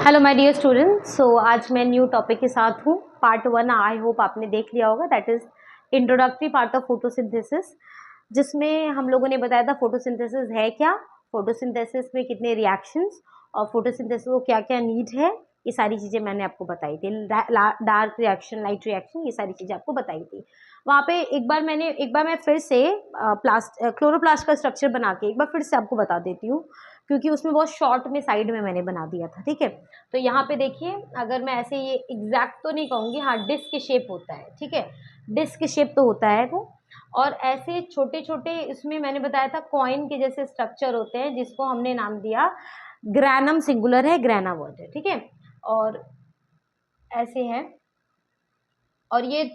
Hello my dear students. So आज मैं new topic के साथ हूँ। पार्ट 1 आई होप आपने देख लिया होगा, that is introductory part of photosynthesis, जिसमें हम लोगों ने बताया था फोटोसिंथेसिस है क्या, फोटोसिंथेसिस में कितने रिएक्शंस और फोटोसिंथेसिस को क्या क्या नीड है, ये सारी चीज़ें मैंने आपको बताई थी। डार्क रिएक्शन, लाइट रिएक्शन, ये सारी चीज़ें आपको बताई थी। वहाँ पे एक बार मैं फिर से क्लोरोप्लास्ट का स्ट्रक्चर बना के एक बार फिर से आपको बता देती हूँ, क्योंकि उसमें बहुत शॉर्ट में साइड में मैंने बना दिया था। ठीक है, तो यहाँ पे देखिए, अगर मैं ऐसे ये एग्जैक्ट तो नहीं कहूँगी, हाँ डिस्क शेप होता है। ठीक है, डिस्क शेप तो होता है वो, और ऐसे छोटे छोटे इसमें मैंने बताया था कॉइन के जैसे स्ट्रक्चर होते हैं, जिसको हमने नाम दिया ग्रैनम, सिंगुलर है, ग्रैना वर्ड है। ठीक है, और ऐसे है, और ये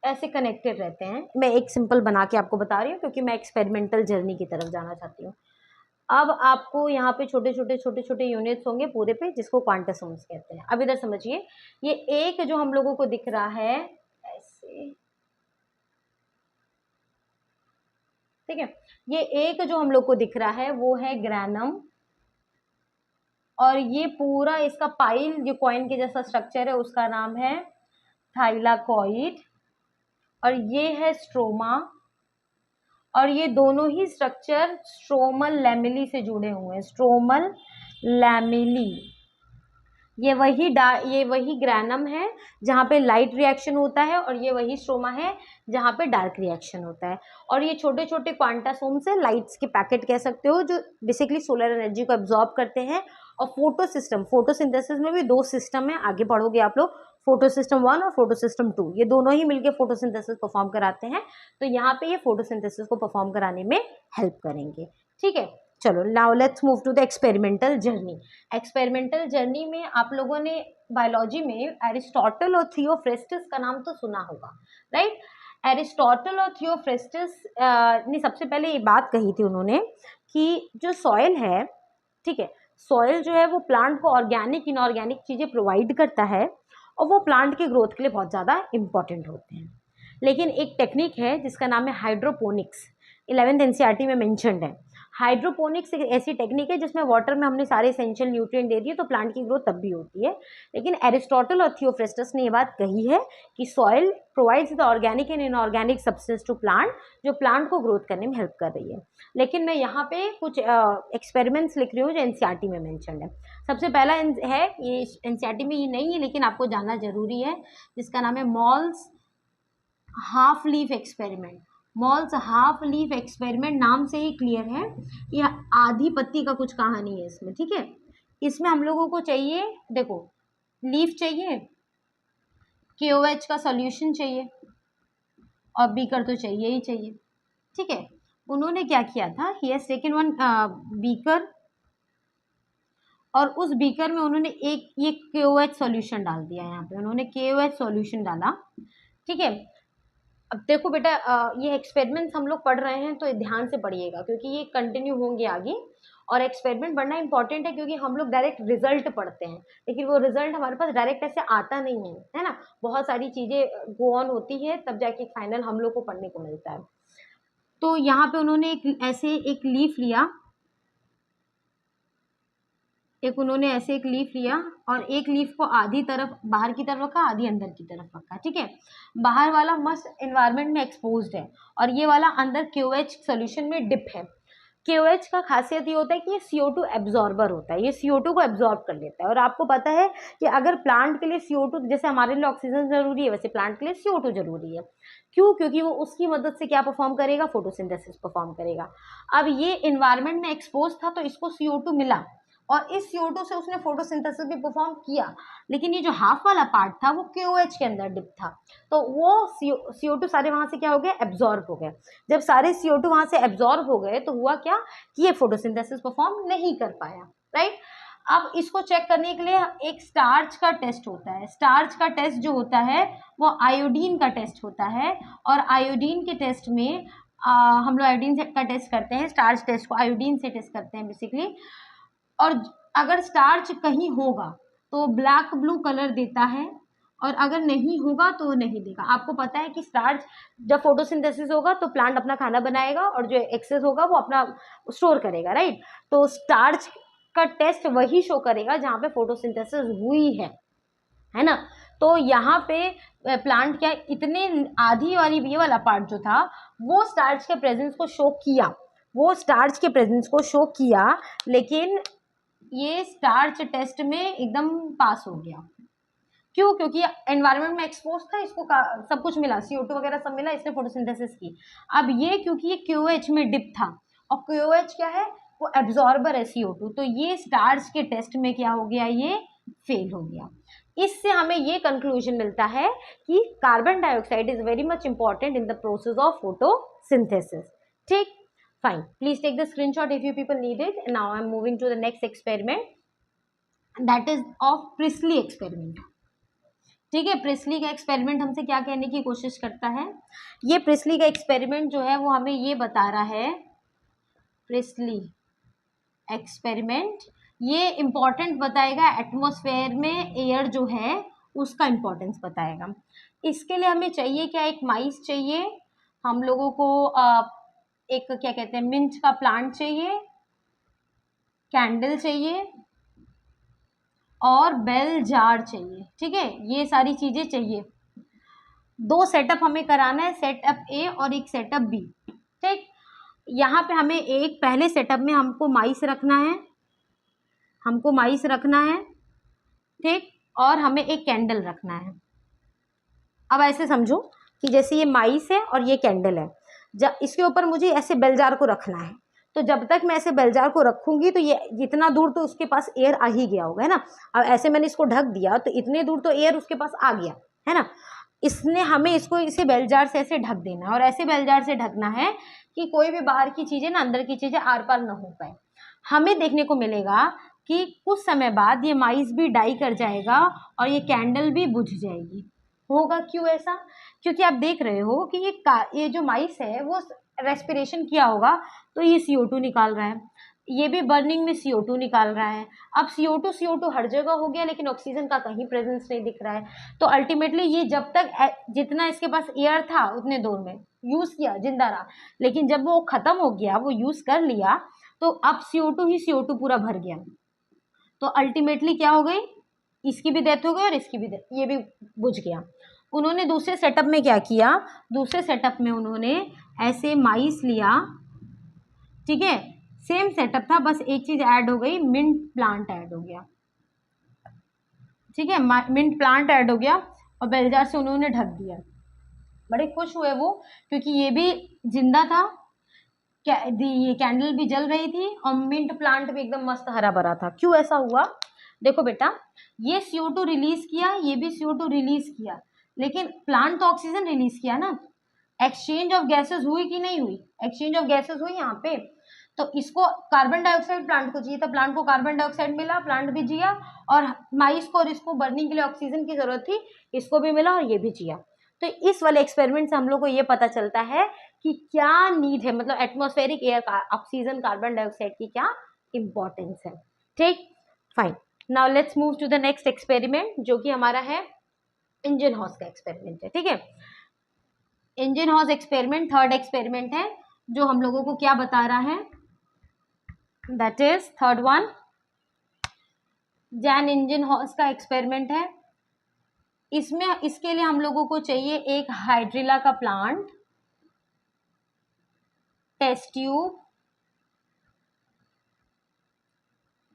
ऐसे कनेक्टेड रहते हैं। मैं एक सिंपल बना के आपको बता रही हूँ, क्योंकि मैं एक्सपेरिमेंटल जर्नी की तरफ जाना चाहती हूँ। अब आपको यहाँ पे छोटे छोटे यूनिट्स होंगे पूरे पे, जिसको क्वांटोसोम्स कहते हैं। अब इधर समझिए, ये एक जो हम लोगों को दिख रहा है ऐसे, ठीक है, ये एक जो हम लोग को दिख रहा है वो है ग्रैनम, और ये पूरा इसका पाइल जो कॉइन के जैसा स्ट्रक्चर है उसका नाम है थाइलाकॉइड, और ये है स्ट्रोमा, और ये दोनों ही स्ट्रक्चर स्ट्रोमल लैमेली से जुड़े हुए हैं। स्ट्रोमल लैमेली, ये वही ग्रैनम है जहाँ पे लाइट रिएक्शन होता है, और ये वही स्ट्रोमा है जहाँ पे डार्क रिएक्शन होता है। और ये छोटे छोटे क्वांटासोम्स है, लाइट्स के पैकेट कह सकते हो, जो बेसिकली सोलर एनर्जी को एब्जॉर्ब करते हैं। और फोटोसिंथेसिस में भी दो सिस्टम है, आगे पढ़ोगे आप लोग, फोटो सिस्टम 1 और फोटो सिस्टम 2, ये दोनों ही मिलकर फोटोसिंथेसिस परफॉर्म कराते हैं। तो यहाँ पे ये फोटोसिंथेसिस को परफॉर्म कराने में हेल्प करेंगे। ठीक है, चलो now let's move to the experimental journey. Experimental journey में आप लोगों ने बायोलॉजी में एरिस्टोटल और थियोफ्रेस्टस का नाम तो सुना होगा, राइट। एरिस्टोटल और थियोफ्रेस्टस ने सबसे पहले ये बात कही थी उन्होंने, कि जो सॉइल है, ठीक है, सॉइल जो है वो प्लांट को ऑर्गेनिक इनऑर्गेनिक चीज़ें प्रोवाइड करता है, और वो प्लांट के ग्रोथ के लिए बहुत ज़्यादा इंपॉर्टेंट होते हैं। लेकिन एक टेक्निक है जिसका नाम है हाइड्रोपोनिक्स, 11th एनसीईआरटी में मेंशन्ड है। हाइड्रोपोनिक्स एक ऐसी टेक्निक है जिसमें वाटर में हमने सारे एसेंशियल न्यूट्रिएंट दे दिए, तो प्लांट की ग्रोथ तब भी होती है। लेकिन एरिस्टोटल और थियोफ्रेस्टस ने ये बात कही है कि soil provides the organic and inorganic substance to plant, जो प्लांट को ग्रोथ करने में हेल्प कर रही है। लेकिन मैं यहाँ पे कुछ एक्सपेरिमेंट्स लिख रही हूँ जो एनसीईआरटी में मेंशन्ड है। सबसे पहला है, ये एनसीईआरटी में ये नहीं है लेकिन आपको जानना जरूरी है, जिसका नाम है malls half leaf experiment. Malls half leaf experiment नाम से ही क्लियर है, यह आधी पत्ती का कुछ कहानी है इसमें। ठीक है, इसमें हम लोगों को चाहिए, देखो, लीफ चाहिए, KOH का सॉल्यूशन चाहिए, और बीकर तो चाहिए ही चाहिए। ठीक है, उन्होंने क्या किया था, he has taken one beaker, और उस बीकर में उन्होंने ये KOH सॉल्यूशन डाल दिया। यहाँ पे उन्होंने KOH सॉल्यूशन डाला। ठीक है, अब देखो बेटा, ये एक्सपेरिमेंट्स हम लोग पढ़ रहे हैं तो ध्यान से पढ़िएगा, क्योंकि ये कंटिन्यू होंगे आगे। और एक्सपेरिमेंट पढ़ना इंपॉर्टेंट है, क्योंकि हम लोग डायरेक्ट रिजल्ट पढ़ते हैं, लेकिन वो रिजल्ट हमारे पास डायरेक्ट ऐसे आता नहीं है ना। बहुत सारी चीज़ें गो ऑन होती है, तब जाके फाइनल हम लोग को पढ़ने को मिलता है। तो यहाँ पे उन्होंने एक लीफ लिया, एक लीफ लिया, और एक लीफ को आधी तरफ बाहर की तरफ रखा, आधी अंदर की तरफ रखा। ठीक है, बाहर वाला मस्त एनवायरनमेंट में एक्सपोज्ड है, और ये वाला अंदर KOH सॉल्यूशन में डिप है। KOH का खासियत ये होता है कि ये CO2 एब्जॉर्बर होता है, ये CO2 को एब्जॉर्ब कर लेता है। और आपको पता है कि अगर प्लांट के लिए CO2, जैसे हमारे लिए ऑक्सीजन जरूरी है, वैसे प्लांट के लिए CO2 जरूरी है। क्यों? क्योंकि वो उसकी मदद से क्या परफॉर्म करेगा, फोटोसिंथेसिस परफॉर्म करेगा। अब ये एनवायरनमेंट में एक्सपोज था, तो इसको CO2 मिला, और इस CO2 से उसने फोटोसिंथेसिस भी परफॉर्म किया। लेकिन ये जो हाफ वाला पार्ट था वो KOH के अंदर डिप था, तो वो CO2 सारे वहां से क्या हो गए, एब्जॉर्ब हो गए। जब सारे CO2 वहां से एब्जॉर्ब हो गए, तो हुआ क्या कि ये फोटोसिंथेसिस परफॉर्म नहीं कर पाया, राइट। अब इसको चेक करने के लिए एक स्टार्च का टेस्ट होता है। स्टार्च का टेस्ट जो होता है वो आयोडीन का टेस्ट होता है, और आयोडीन के टेस्ट में हम लोग आयोडीन का टेस्ट करते हैं, स्टार्च टेस्ट को आयोडीन से टेस्ट करते हैं बेसिकली। और अगर स्टार्च कहीं होगा तो ब्लैक ब्लू कलर देता है, और अगर नहीं होगा तो नहीं देगा। आपको पता है कि स्टार्च जब फोटोसिंथेसिस होगा तो प्लांट अपना खाना बनाएगा, और जो एक्सेस होगा वो अपना स्टोर करेगा, राइट। तो स्टार्च का टेस्ट वही शो करेगा जहाँ पे फोटोसिंथेसिस हुई है ना। तो यहाँ पे प्लांट क्या इतने आधी वाली ये वाला पार्ट जो था वो स्टार्च के प्रेजेंस को शो किया, वो स्टार्च के प्रेजेंस को शो किया, लेकिन ये स्टार्च टेस्ट में एकदम पास हो गया। क्यों? क्योंकि एनवायरनमेंट में एक्सपोज था, इसको सब कुछ मिला, CO2 वगैरह सब मिला, इसने फोटोसिंथेसिस की। अब ये क्योंकि ये QH में डिप था, और QH क्या है, वो एब्जॉर्बर है CO2, तो ये स्टार्च के टेस्ट में क्या हो गया, ये फेल हो गया। इससे हमें ये कंक्लूजन मिलता है कि carbon dioxide is very much important in the process of photosynthesis. ठीक, fine, please take the screenshot if you people need it. Now I am moving to the next experiment, that is of Priestley experiment. ठीक है, priestly का experiment हमसे क्या कहने की कोशिश करता है, ये प्रिस्ली का एक्सपेरिमेंट जो है वो हमें ये बता रहा है, प्रिस्ली एक्सपेरिमेंट ये इंपॉर्टेंट बताएगा, एटमॉस्फेयर में एयर जो है उसका इंपॉर्टेंस बताएगा। इसके लिए हमें चाहिए क्या, एक माइस चाहिए, हम लोगों को एक क्या कहते हैं मिंट का प्लांट चाहिए, कैंडल चाहिए और बेल जार चाहिए। ठीक है, ये सारी चीज़ें चाहिए। दो सेटअप हमें कराना है, सेटअप ए और एक सेटअप बी। ठीक, यहाँ पे हमें एक पहले सेटअप में हमको माइस रखना है, हमको माइस रखना है, ठीक, और हमें एक कैंडल रखना है। अब ऐसे समझो कि जैसे ये माइस है और ये कैंडल है, जब इसके ऊपर मुझे ऐसे बेलजार को रखना है, तो जब तक मैं ऐसे बेलजार को रखूंगी तो ये जितना दूर तो उसके पास एयर आ ही गया होगा, है ना। अब ऐसे मैंने इसको ढक दिया तो इतने दूर तो एयर उसके पास आ गया, है ना। इसने हमें इसको इसे बेलजार से ऐसे ढक देना है, और ऐसे बेलजार से ढकना है कि कोई भी बाहर की चीज़ें ना अंदर की चीज़ें आर पार ना हो पाए। हमें देखने को मिलेगा कि कुछ समय बाद ये माइस भी डाई कर जाएगा और ये कैंडल भी बुझ जाएगी। होगा क्यों ऐसा? क्योंकि आप देख रहे हो कि ये जो माइस है वो रेस्पिरेशन किया होगा तो ये CO2 निकाल रहा है, ये भी बर्निंग में CO2 निकाल रहा है। अब CO2 हर जगह हो गया, लेकिन ऑक्सीजन का कहीं प्रेजेंस नहीं दिख रहा है। तो अल्टीमेटली ये जब तक जितना इसके पास एयर था उतने दूर में यूज़ किया, जिंदा रहा, लेकिन जब वो ख़त्म हो गया, वो यूज़ कर लिया, तो अब CO2 ही CO2 पूरा भर गया। तो अल्टीमेटली क्या हो गई, इसकी भी डेथ हो गई और इसकी भी डेथ, ये भी बुझ गया। उन्होंने दूसरे सेटअप में क्या किया, दूसरे सेटअप में उन्होंने ऐसे माइस लिया, ठीक है, सेम सेटअप था, बस एक चीज़ ऐड हो गई, मिंट प्लांट ऐड हो गया। ठीक है, मिंट प्लांट ऐड हो गया और बेलजार से उन्होंने ढक दिया। बड़े खुश हुए वो, क्योंकि ये भी जिंदा था, ये कैंडल भी जल रही थी और मिंट प्लांट भी एकदम मस्त हरा भरा था। क्यों ऐसा हुआ? देखो बेटा, ये CO2 रिलीज किया, ये भी CO2 रिलीज किया, लेकिन प्लांट तो ऑक्सीजन रिलीज किया ना। एक्सचेंज ऑफ गैसेस हुई कि नहीं हुई? एक्सचेंज ऑफ गैसेस हुई यहाँ पे। तो इसको कार्बन डाइऑक्साइड प्लांट को चाहिए था, प्लांट को कार्बन डाइऑक्साइड मिला, प्लांट भी जिया, और माइस को और इसको बर्निंग के लिए ऑक्सीजन की जरूरत थी, इसको भी मिला और ये भी जिया। तो इस वाले एक्सपेरिमेंट से हम लोग को ये पता चलता है कि क्या नीड है, मतलब एटमॉस्फेरिक एयर का ऑक्सीजन कार्बन डाइऑक्साइड की क्या इंपॉर्टेंस है। ठीक, fine, now let's move to the next experiment, जो कि हमारा है इंजन हॉर्स का एक्सपेरिमेंट है। ठीक है, engine horse experiment third experiment है, जो हम लोगों को क्या बता रहा है, that is third one, Jain engine horse का एक्सपेरिमेंट है। इसमें इसके लिए हम लोगों को चाहिए एक हाइड्रिला का प्लांट, टेस्ट ट्यूब,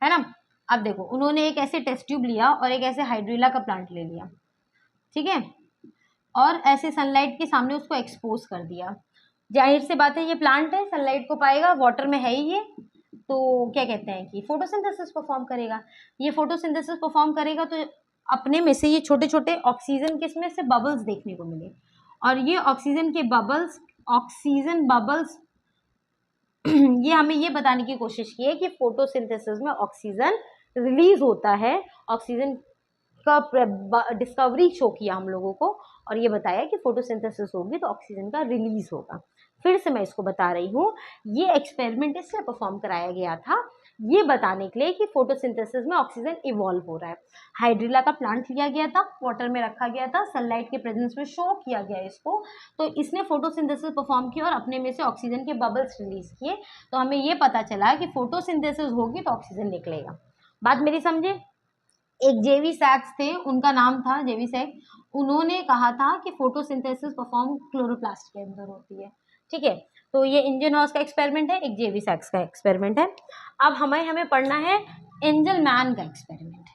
है ना। अब देखो, उन्होंने एक ऐसे टेस्ट ट्यूब लिया और एक ऐसे हाइड्रिला का प्लांट ले लिया, ठीक है, और ऐसे सनलाइट के सामने उसको एक्सपोज कर दिया। जाहिर सी बात है, ये प्लांट है, सनलाइट को पाएगा, वाटर में है ही ये, तो क्या कहते हैं कि फोटोसिंथेसिस परफॉर्म करेगा। ये फोटोसिंथेसिस परफॉर्म करेगा तो अपने में से ये छोटे छोटे ऑक्सीजन के इसमें से बबल्स देखने को मिले, और ये ऑक्सीजन बबल्स ये हमें ये बताने की कोशिश की है कि फोटोसिंथेसिस में ऑक्सीजन रिलीज होता है। ऑक्सीजन का डिस्कवरी शो किया हम लोगों को, और ये बताया कि फोटोसिंथेसिस होगी तो ऑक्सीजन का रिलीज होगा। फिर से मैं इसको बता रही हूँ, ये एक्सपेरिमेंट इसलिए परफॉर्म कराया गया था ये बताने के लिए कि फोटोसिंथेसिस में ऑक्सीजन इवॉल्व हो रहा है। हाइड्रिला का प्लांट लिया गया था, वाटर में रखा गया था, सनलाइट के प्रेजेंस में शो किया गया इसको, तो इसने फोटोसिंथेसिस परफॉर्म किया और अपने में से ऑक्सीजन के बबल्स रिलीज किए। तो हमें ये पता चला कि फोटोसिंथेसिस होगी तो ऑक्सीजन निकलेगा। बात मेरी समझे। एक जेवी सैक्स थे, उनका नाम था जेवी सैक्स, उन्होंने कहा था कि फोटोसिंथेसिस परफॉर्म क्लोरोप्लास्ट के अंदर होती है। ठीक है, तो ये इंजनहॉर्स का एक्सपेरिमेंट है, एक जेवी सैक्स का एक्सपेरिमेंट है। अब हमें पढ़ना है एंजलमैन का एक्सपेरिमेंट।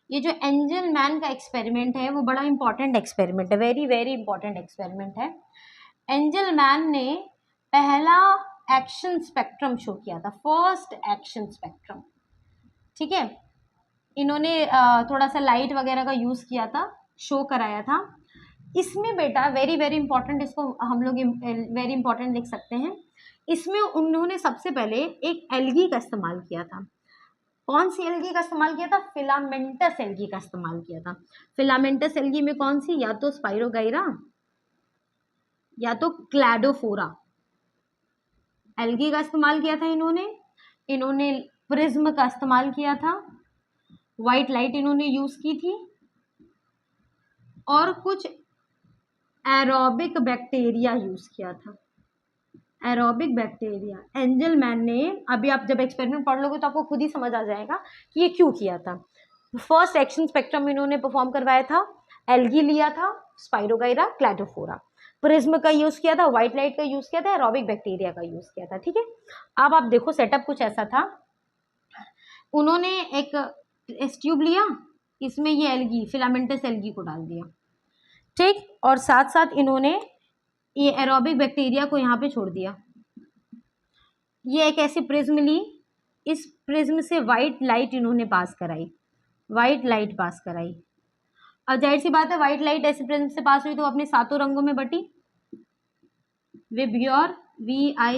ये जो एंजलमैन का एक्सपेरिमेंट है वो बड़ा इंपॉर्टेंट एक्सपेरिमेंट है, वेरी वेरी इंपॉर्टेंट एक्सपेरिमेंट है। एंजलमैन ने पहला एक्शन स्पेक्ट्रम शो किया था, फर्स्ट एक्शन स्पेक्ट्रम। ठीक है, इन्होंने थोड़ा सा लाइट वगैरह का यूज़ किया था, शो कराया था। इसमें बेटा वेरी वेरी इंपॉर्टेंट, इसको हम लोग वेरी इंपॉर्टेंट लिख सकते हैं। इसमें उन्होंने सबसे पहले एक एल्गी का इस्तेमाल किया था। कौन सी एल्गी का इस्तेमाल किया था? फिलामेंटस एल्गी का इस्तेमाल किया था। फिलामेंटस एल्गी में कौन सी? या तो स्पाइरोगाइरा या तो क्लैडोफोरा एल्गी का इस्तेमाल किया था इन्होंने प्रिज्म का इस्तेमाल किया था, व्हाइट लाइट इन्होंने यूज की थी, और कुछ एरोबिक बैक्टीरिया यूज किया था। एरोबिक बैक्टीरिया एंजलमैन ने, अभी आप जब एक्सपेरिमेंट पढ़ लोगे तो आपको खुद ही समझ आ जाएगा कि ये क्यों किया था। फर्स्ट एक्शन स्पेक्ट्रम इन्होंने परफॉर्म करवाया था, एल्गी लिया था, स्पाइरोगाइरा, क्लैडोफोरा, प्रिज्म का यूज किया था, व्हाइट लाइट का यूज किया था, एरोबिक बैक्टीरिया का यूज किया था। ठीक है, अब आप देखो सेटअप कुछ ऐसा था। उन्होंने एक ट्यूब लिया, इसमें ये एल्गी, फिलामेंटस एल्गी को डाल दिया। ठीक, और साथ साथ इन्होंने ये एरोबिक बैक्टीरिया को यहाँ पे छोड़ दिया। ये एक ऐसी प्रिज्म ली, इस प्रिज्म से व्हाइट लाइट इन्होंने पास कराई, व्हाइट लाइट पास कराई। और जाहिर सी बात है व्हाइट लाइट ऐसे प्रिज्म से पास हुई तो अपने सातों रंगों में बटी, विब्योर, VIBGYOR।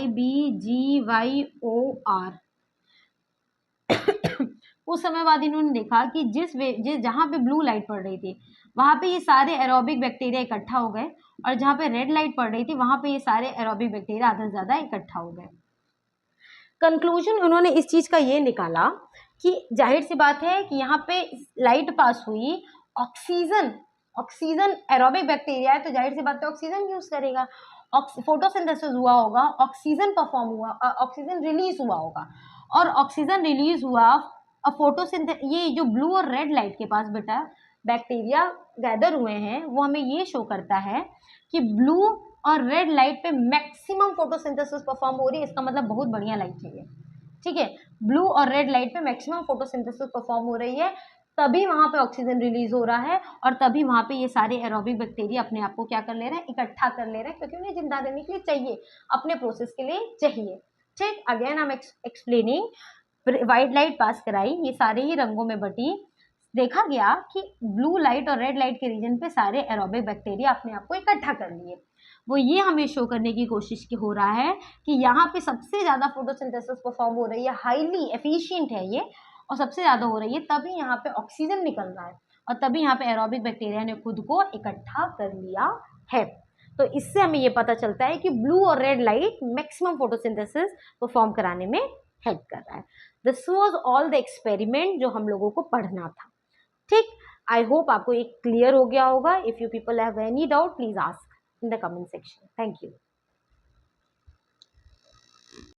उस समय बाद इन्होंने देखा कि जिस जहाँ पे ब्लू लाइट पड़ रही थी वहाँ पे ये सारे एरोबिक बैक्टीरिया इकट्ठा हो गए, और जहाँ पे रेड लाइट पड़ रही थी वहाँ पे ये सारे एरोबिक बैक्टीरिया आधा से ज़्यादा इकट्ठा हो गए। कंक्लूजन उन्होंने इस चीज़ का ये निकाला कि जाहिर सी बात है कि यहाँ पे लाइट पास हुई, ऑक्सीजन एरोबिक बैक्टीरिया है तो जाहिर सी बात है ऑक्सीजन यूज करेगा, फोटोसिंथेसिस हुआ होगा, ऑक्सीजन परफॉर्म हुआ, ऑक्सीजन रिलीज हुआ होगा, और ऑक्सीजन रिलीज हुआ, ये जो ब्लू और रेड लाइट के पास बेटा बैक्टीरिया गैदर हुए हैं वो हमें ये शो करता है कि ब्लू और रेड लाइट पे मैक्सिमम फोटोसिंथेसिस परफॉर्म हो रही है। इसका मतलब बहुत बढ़िया लाइट है ये। ठीक है, ब्लू और रेड लाइट पे मैक्सिमम फोटोसिंथेसिस परफॉर्म हो रही है, तभी वहां पे ऑक्सीजन रिलीज हो रहा है, और तभी वहां पे ये सारे एरोबिक बैक्टीरिया अपने आप को क्या कर ले रहे हैं, इकट्ठा कर ले रहे हैं, क्योंकि उन्हें जिंदा रहने के लिए चाहिए, अपने प्रोसेस के लिए चाहिए। ठीक, again I am explaining. White light pass कराई, ये सारे ही रंगों में बटी, देखा गया कि ब्लू लाइट और रेड लाइट के रीजन पे सारे एरोबिक बैक्टीरिया अपने आप को इकट्ठा कर लिए। वो ये हमें शो करने की कोशिश की हो रहा है कि यहाँ पे सबसे ज़्यादा फोटोसिंथेसिस परफॉर्म हो रही है, हाईली एफिशिएंट है ये, और सबसे ज़्यादा हो रही है, तभी यहाँ पे ऑक्सीजन निकल रहा है, और तभी यहाँ पे एरोबिक बैक्टीरिया ने खुद को इकट्ठा कर लिया है। तो इससे हमें ये पता चलता है कि ब्लू और red light maximum photosynthesis perform कराने में हेल्प कर रहा है। This was all the experiment जो हम लोगों को पढ़ना था। ठीक, आई होप आपको एक क्लियर हो गया होगा। If you people have any doubt please ask in the comment section. Thank you.